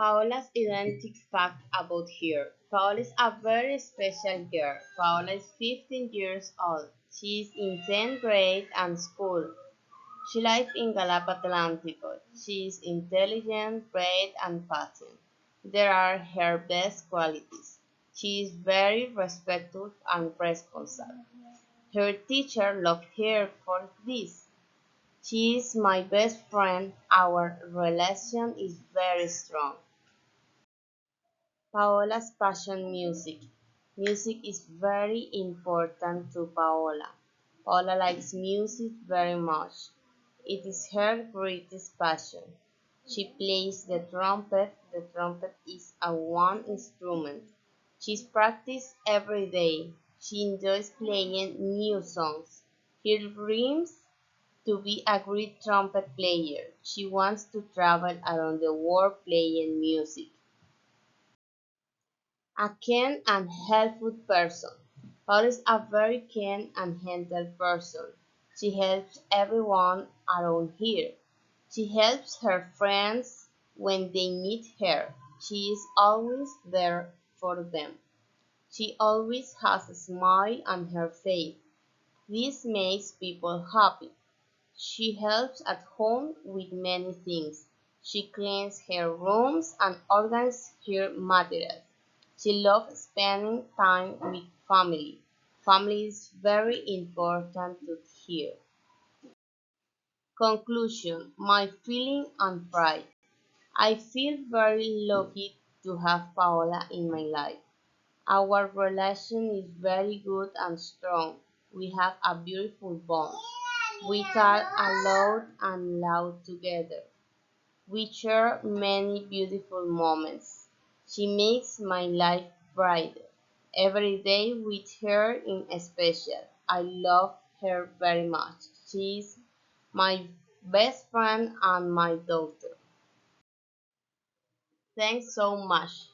Paola's identical fact about her. Paola is a very special girl. Paola is 15 years old. She is in 10th grade and school. She lives in Galapa Atlántico. She is intelligent, brave, and patient. There are her best qualities. She is very respectful and responsible. Her teacher loved her for this. She is my best friend. Our relation is very strong. Paola's passion music. Music is very important to Paola. Paola likes music very much. It is her greatest passion. She plays the trumpet. The trumpet is a one instrument. She practices every day. She enjoys playing new songs. Her dreams to be a great trumpet player. She wants to travel around the world playing music. A kind and helpful person. Paul is a very kind and gentle person. She helps everyone around here. She helps her friends when they need her. She is always there for them. She always has a smile on her face. This makes people happy. She helps at home with many things. She cleans her rooms and organizes her materials. She loves spending time with family. Family is very important to her. Conclusion. My feeling and pride. I feel very lucky to have Paola in my life. Our relation is very good and strong. We have a beautiful bond. We talk a lot and laugh together. We share many beautiful moments. She makes my life brighter. Every day with her is special. I love her very much. She is my best friend and my daughter. Thanks so much.